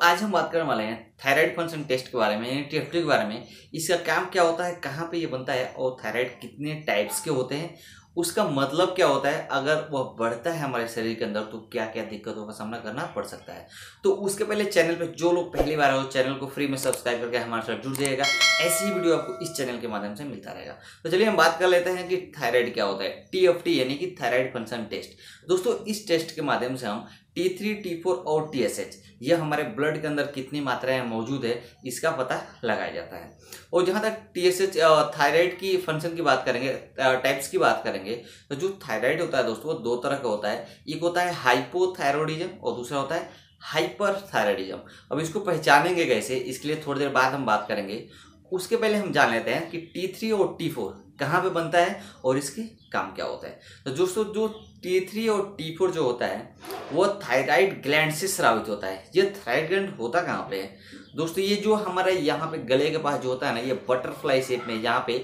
आज हम बात करने वाले हैं थायराइड फंक्शन टेस्ट के बारे में, यानी TFT के बारे में। इसका काम क्या होता है, कहाँ पे ये बनता है और थायराइड कितने टाइप्स के होते हैं, उसका मतलब क्या होता है, अगर वह बढ़ता है हमारे शरीर के अंदर तो क्या क्या दिक्कतों का सामना करना पड़ सकता है। तो उसके पहले चैनल पे जो लोग पहली बार आए चैनल को फ्री में सब्सक्राइब करके हमारे साथ जुड़ जाइएगा। ऐसी ही वीडियो आपको इस चैनल के माध्यम से मिलता रहेगा। तो चलिए हम बात कर लेते हैं कि थायराइड क्या होता है। TFT यानी कि थायराइड फंक्शन टेस्ट। दोस्तों इस टेस्ट के माध्यम से हम T3, T4 और TSH यह हमारे ब्लड के अंदर कितनी मात्राएं मौजूद है इसका पता लगाया जाता है। और जहाँ तक TSH थायराइड की फंक्शन की बात करेंगे, टाइप्स की बात करेंगे, तो जो थायराइड होता है दोस्तों वो दो तरह का होता है। एक होता है हाइपोथायरॉयडिज्म और दूसरा होता है हाइपरथायरॉयडिज्म। अब इसको पहचानेंगे कैसे, इसके लिए थोड़ी देर बाद हम बात करेंगे। उसके पहले हम जान लेते हैं कि T3 और T4 कहाँ पे बनता है और इसके काम क्या होता है। तो दोस्तों जो T3 और T4 जो होता है वो थायराइड ग्लैंड से स्रावित होता है। ये थायराइड ग्लैंड होता कहाँ पे है दोस्तों, ये जो हमारे यहाँ पे गले के पास जो होता है ना, ये बटरफ्लाई शेप में यहाँ पे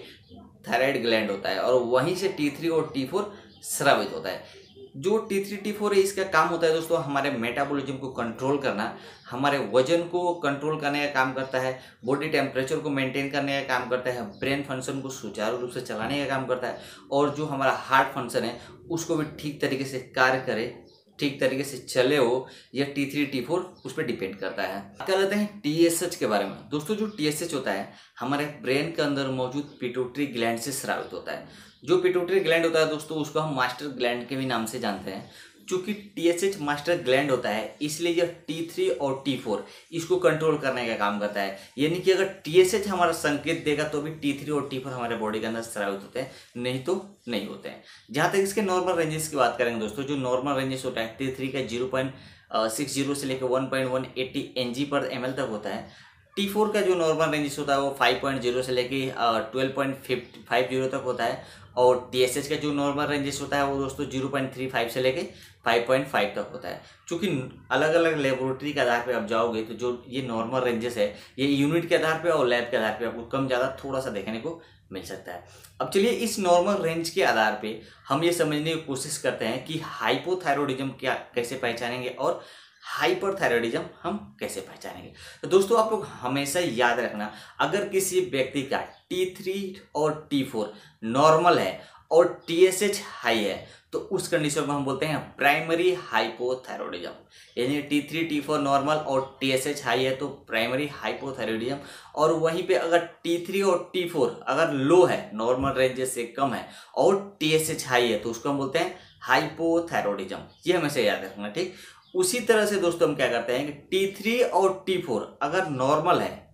थायराइड ग्लैंड होता है और वहीं से T3 और T4 स्रावित होता है। जो T3 T4 है इसका काम होता है दोस्तों हमारे मेटाबॉलिज्म को कंट्रोल करना, हमारे वजन को कंट्रोल करने का काम करता है, बॉडी टेम्परेचर को मेंटेन करने का काम करता है, ब्रेन फंक्शन को सुचारू रूप से चलाने का काम करता है और जो हमारा हार्ट फंक्शन है उसको भी ठीक तरीके से कार्य करे, ठीक तरीके से चले हो, यह T3 T4 उस पर डिपेंड करता है। क्या लेते हैं TSH के बारे में। दोस्तों जो TSH होता है हमारे ब्रेन के अंदर मौजूद पिट्यूटरी ग्लैंड से स्रावित होता है। जो पिट्यूटरी ग्लैंड होता है दोस्तों उसको हम मास्टर ग्लैंड के भी नाम से जानते हैं। चूंकि TSH मास्टर ग्लैंड होता है इसलिए यह T3 और T4 इसको कंट्रोल करने का काम करता है। यानी कि अगर TSH हमारा संकेत देगा तो भी T3 और T4 हमारे बॉडी के अंदर स्रावित होते हैं, नहीं तो नहीं होते हैं। जहाँ तक इसके नॉर्मल रेंजेस की बात करेंगे दोस्तों, जो नॉर्मल रेंजेस होता है T3 का 0.60 से लेकर 1.180 ng/ml तक होता है। T4 का जो नॉर्मल रेंजेस होता है वो 5.0 से लेके 12.50 तक होता है और TSH का जो नॉर्मल रेंजेस होता है वो दोस्तों 0.35 से लेके 5.5 तक होता है। चूँकि अलग अलग लेबोरेटरी के आधार पे आप जाओगे तो जो ये नॉर्मल रेंजेस है ये यूनिट के आधार पे और लैब के आधार पे आपको कम ज़्यादा थोड़ा सा देखने को मिल सकता है। अब चलिए इस नॉर्मल रेंज के आधार पे हम ये समझने की कोशिश करते हैं कि हाइपोथायरॉयडिज्म क्या कैसे पहचानेंगे और हाइपरथायरॉयडिज्म हम कैसे पहचानेंगे। तो दोस्तों आप लोग हमेशा याद रखना, अगर किसी व्यक्ति का T3 और T4 नॉर्मल है और TSH हाई है तो उस कंडीशन को हम बोलते हैं प्राइमरी हाइपोथायरॉयडिज्म। यानी T3 T4 नॉर्मल और TSH हाई है तो प्राइमरी हाइपोथायरॉयडिज्म। और वहीं पे अगर T3 और T4 अगर लो है, नॉर्मल रेंजेस से कम है और TSH हाई है तो उसको हम बोलते हैं हाइपोथायरॉयडिज्म। ये हमेशा याद रखना, ठीक। उसी तरह से दोस्तों हम क्या करते हैं कि T3 और T4 अगर नॉर्मल है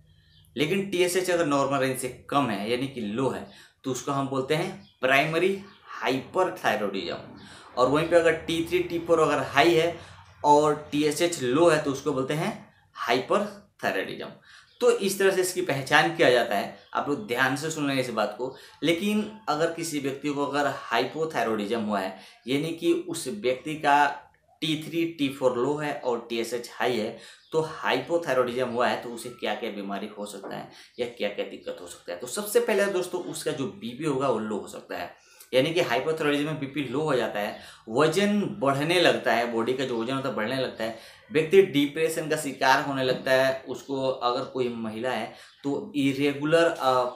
लेकिन TSH अगर नॉर्मल रेंज से कम है यानी कि लो है तो उसको हम बोलते हैं प्राइमरी हाइपरथायरॉयडिज्म। और वहीं पे अगर T3 T4 अगर हाई है और TSH लो है तो उसको बोलते हैं हाइपरथायरॉयडिज्म। तो इस तरह से इसकी पहचान किया जाता है। आप लोग ध्यान से सुन लें इस बात को। लेकिन अगर किसी व्यक्ति को अगर हाइपोथायरॉयडिज्म हुआ है यानी कि उस व्यक्ति का T3 T4 लो है और TSH हाई है तो हाइपोथायरॉयडिज्म हुआ है तो उसे क्या क्या बीमारी हो सकता है या क्या क्या दिक्कत हो सकता है। तो सबसे पहले दोस्तों उसका जो BP होगा वो लो हो सकता है। यानी कि हाइपोथायरॉयडिज्म में BP लो हो जाता है, वजन बढ़ने लगता है, बॉडी का जो वजन होता है बढ़ने लगता है, व्यक्ति डिप्रेशन का शिकार होने लगता है। उसको अगर कोई महिला है तो इरेगुलर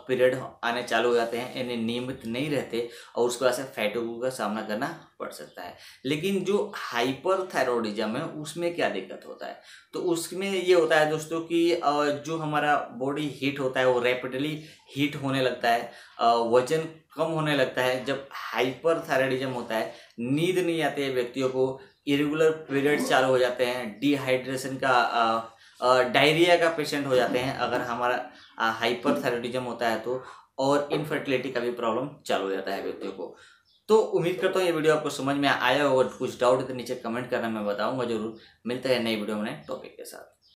पीरियड आने चालू हो जाते हैं, यानी नियमित नहीं रहते और उसको ऐसे फैटिग का सामना करना पड़ सकता है। लेकिन जो हाइपरथायरॉयडिज्म है उसमें क्या दिक्कत होता है, तो उसमें ये होता है दोस्तों कि जो हमारा बॉडी हीट होता है वो रैपिडली हीट होने लगता है, वजन कम होने लगता है। जब हाइपरथायरॉयडिज्म होता है नींद नहीं आती है व्यक्तियों को, इरेगुलर पीरियड चालू हो जाते हैं, डिहाइड्रेशन का डायरिया का पेशेंट हो जाते हैं अगर हमारा हाइपरथायरॉयडिज्म होता है तो, और इनफर्टिलिटी का भी प्रॉब्लम चालू हो जाता है व्यक्तियों को। तो उम्मीद करता हूँ ये वीडियो आपको समझ में आया हो और कुछ डाउट है तो नीचे कमेंट करना, मैं बताऊंगा जरूर। मिलते हैं नई वीडियो में नए टॉपिक के साथ।